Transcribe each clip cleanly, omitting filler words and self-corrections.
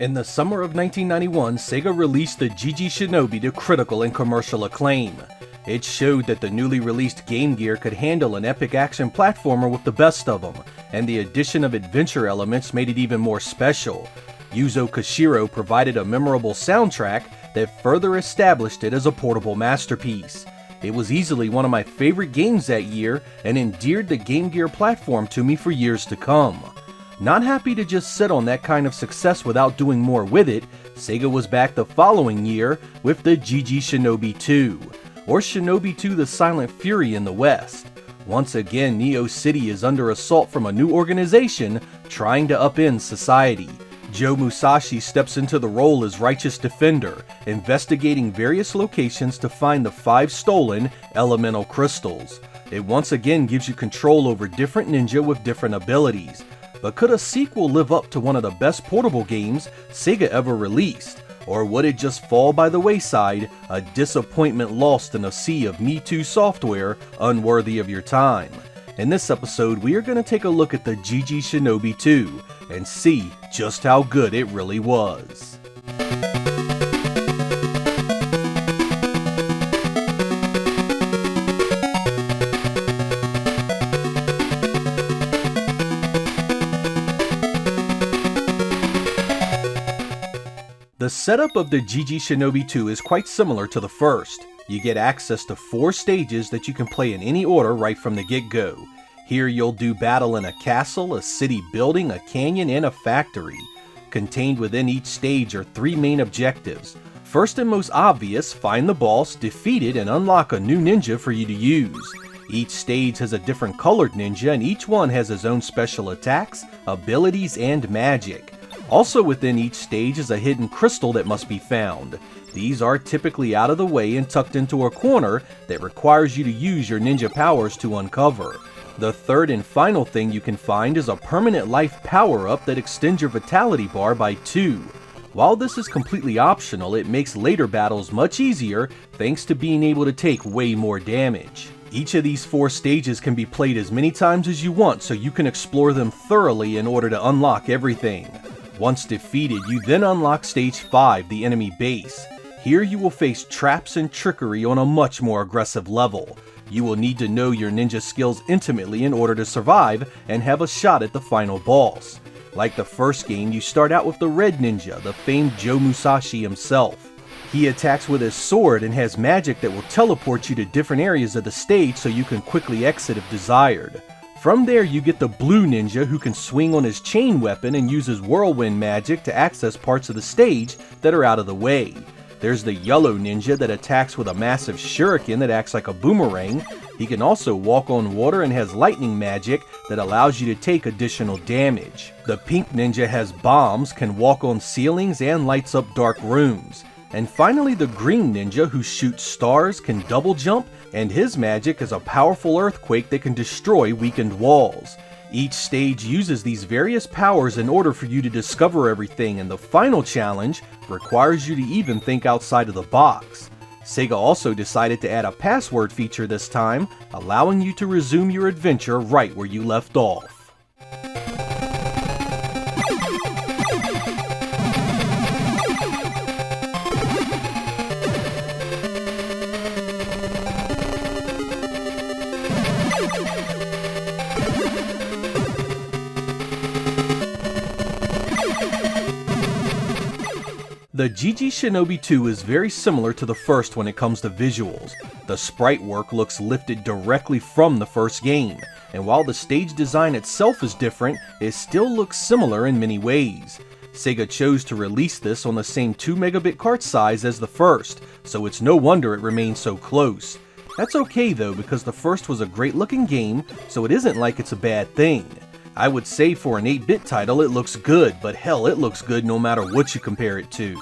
In the summer of 1991, Sega released the GG Shinobi to critical and commercial acclaim. It showed that the newly released Game Gear could handle an epic action platformer with the best of them, and the addition of adventure elements made it even more special. Yuzo Koshiro provided a memorable soundtrack that further established it as a portable masterpiece. It was easily one of my favorite games that year and endeared the Game Gear platform to me for years to come. Not happy to just sit on that kind of success without doing more with it, Sega was back the following year with the GG Shinobi 2, or Shinobi 2 The Silent Fury in the West. Once again, Neo City is under assault from a new organization trying to upend society. Joe Musashi steps into the role as righteous defender, investigating various locations to find the 5 stolen elemental crystals. It once again gives you control over different ninja with different abilities. But could a sequel live up to one of the best portable games Sega ever released? Or would it just fall by the wayside, a disappointment lost in a sea of Me Too software unworthy of your time? In this episode, we are going to take a look at the GG Shinobi 2 and see just how good it really was. The setup of the GG Shinobi 2 is quite similar to the first. You get access to 4 stages that you can play in any order right from the get-go. Here you'll do battle in a castle, a city building, a canyon, and a factory. Contained within each stage are 3 main objectives. First and most obvious, find the boss, defeat it, and unlock a new ninja for you to use. Each stage has a different colored ninja, and each one has his own special attacks, abilities, and magic. Also within each stage is a hidden crystal that must be found. These are typically out of the way and tucked into a corner that requires you to use your ninja powers to uncover. The third and final thing you can find is a permanent life power-up that extends your vitality bar by 2. While this is completely optional, it makes later battles much easier thanks to being able to take way more damage. Each of these 4 stages can be played as many times as you want, so you can explore them thoroughly in order to unlock everything. Once defeated, you then unlock Stage 5, the enemy base. Here you will face traps and trickery on a much more aggressive level. You will need to know your ninja skills intimately in order to survive and have a shot at the final boss. Like the first game, you start out with the Red Ninja, the famed Joe Musashi himself. He attacks with his sword and has magic that will teleport you to different areas of the stage so you can quickly exit if desired. From there you get the Blue Ninja, who can swing on his chain weapon and uses whirlwind magic to access parts of the stage that are out of the way. There's the Yellow Ninja that attacks with a massive shuriken that acts like a boomerang. He can also walk on water and has lightning magic that allows you to take additional damage. The Pink Ninja has bombs, can walk on ceilings, and lights up dark rooms. And finally the Green Ninja, who shoots stars, can double jump, and his magic is a powerful earthquake that can destroy weakened walls. Each stage uses these various powers in order for you to discover everything, and the final challenge requires you to even think outside of the box. Sega also decided to add a password feature this time, allowing you to resume your adventure right where you left off. The GG Shinobi 2 is very similar to the first when it comes to visuals. The sprite work looks lifted directly from the first game, and while the stage design itself is different, it still looks similar in many ways. Sega chose to release this on the same 2 megabit cart size as the first, so it's no wonder it remains so close. That's okay though, because the first was a great looking game, so it isn't like it's a bad thing. I would say for an 8-bit title it looks good, but hell, it looks good no matter what you compare it to.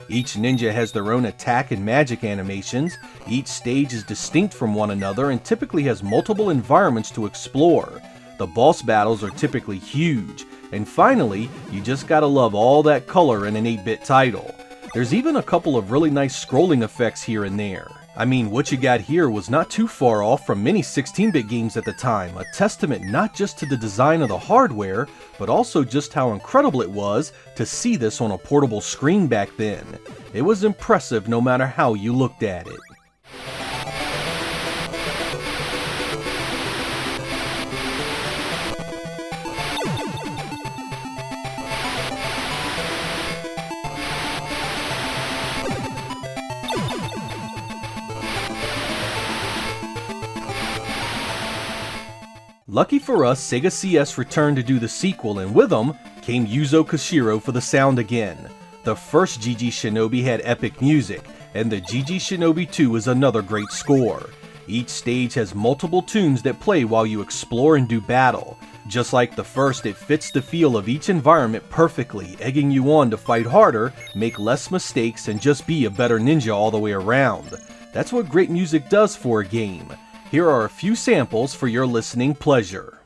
Each ninja has their own attack and magic animations, each stage is distinct from one another and typically has multiple environments to explore. The boss battles are typically huge, and finally, you just gotta love all that color in an 8-bit title. There's even a couple of really nice scrolling effects here and there. I mean, what you got here was not too far off from many 16-bit games at the time, a testament not just to the design of the hardware, but also just how incredible it was to see this on a portable screen back then. It was impressive no matter how you looked at it. Lucky for us, Sega CS returned to do the sequel, and with them came Yuzo Koshiro for the sound again. The first GG Shinobi had epic music, and the GG Shinobi 2 is another great score. Each stage has multiple tunes that play while you explore and do battle. Just like the first, it fits the feel of each environment perfectly, egging you on to fight harder, make less mistakes, and just be a better ninja all the way around. That's what great music does for a game. Here are a few samples for your listening pleasure.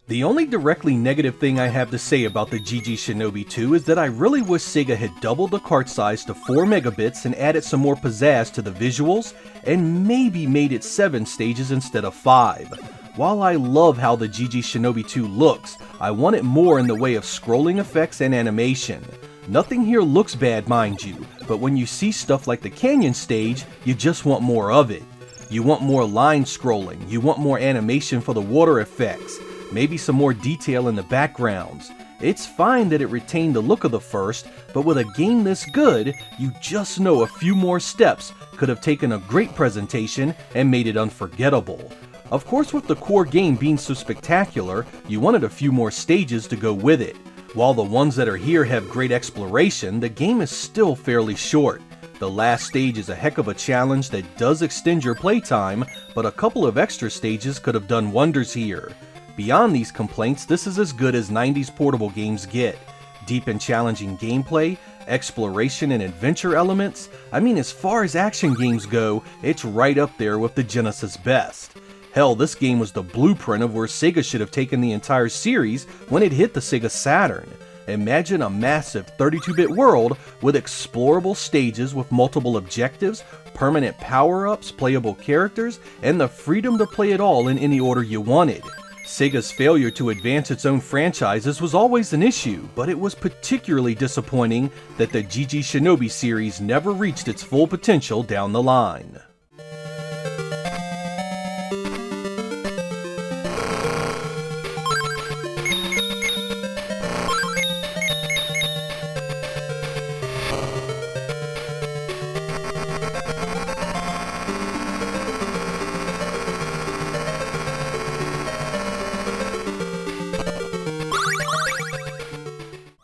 The only directly negative thing I have to say about the GG Shinobi 2 is that I really wish Sega had doubled the cart size to 4 megabits and added some more pizzazz to the visuals, and maybe made it 7 stages instead of 5. While I love how the GG Shinobi 2 looks, I want it more in the way of scrolling effects and animation. Nothing here looks bad, mind you, but when you see stuff like the canyon stage, you just want more of it. You want more line scrolling, you want more animation for the water effects, maybe some more detail in the backgrounds. It's fine that it retained the look of the first, but with a game this good, you just know a few more steps could have taken a great presentation and made it unforgettable. Of course, with the core game being so spectacular, you wanted a few more stages to go with it. While the ones that are here have great exploration, the game is still fairly short. The last stage is a heck of a challenge that does extend your playtime, but a couple of extra stages could have done wonders here. Beyond these complaints, this is as good as 90s portable games get. Deep and challenging gameplay, exploration and adventure elements. I mean, as far as action games go, it's right up there with the Genesis best. Hell, this game was the blueprint of where Sega should have taken the entire series when it hit the Sega Saturn. Imagine a massive 32-bit world with explorable stages with multiple objectives, permanent power-ups, playable characters, and the freedom to play it all in any order you wanted. Sega's failure to advance its own franchises was always an issue, but it was particularly disappointing that the GG Shinobi series never reached its full potential down the line.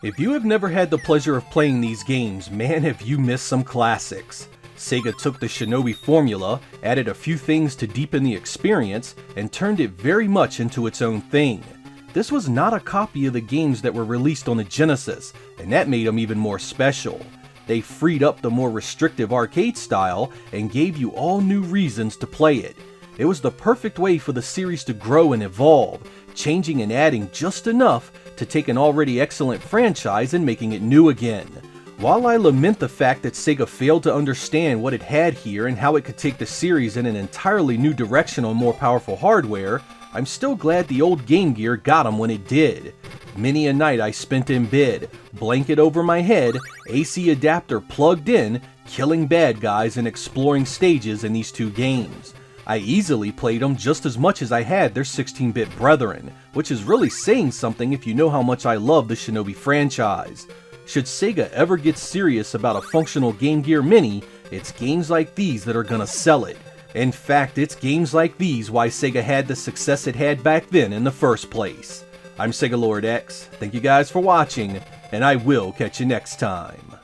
If you have never had the pleasure of playing these games, man, have you missed some classics. Sega took the Shinobi formula, added a few things to deepen the experience, and turned it very much into its own thing. This was not a copy of the games that were released on the Genesis, and that made them even more special. They freed up the more restrictive arcade style and gave you all new reasons to play it. It was the perfect way for the series to grow and evolve, changing and adding just enough to take an already excellent franchise and making it new again. While I lament the fact that Sega failed to understand what it had here and how it could take the series in an entirely new direction on more powerful hardware, I'm still glad the old Game Gear got them when it did. Many a night I spent in bed, blanket over my head, AC adapter plugged in, killing bad guys and exploring stages in these two games. I easily played them just as much as I had their 16-bit brethren, which is really saying something if you know how much I love the Shinobi franchise. Should Sega ever get serious about a functional Game Gear Mini, it's games like these that are gonna sell it. In fact, it's games like these why Sega had the success it had back then in the first place. I'm Sega Lord X, thank you guys for watching, and I will catch you next time.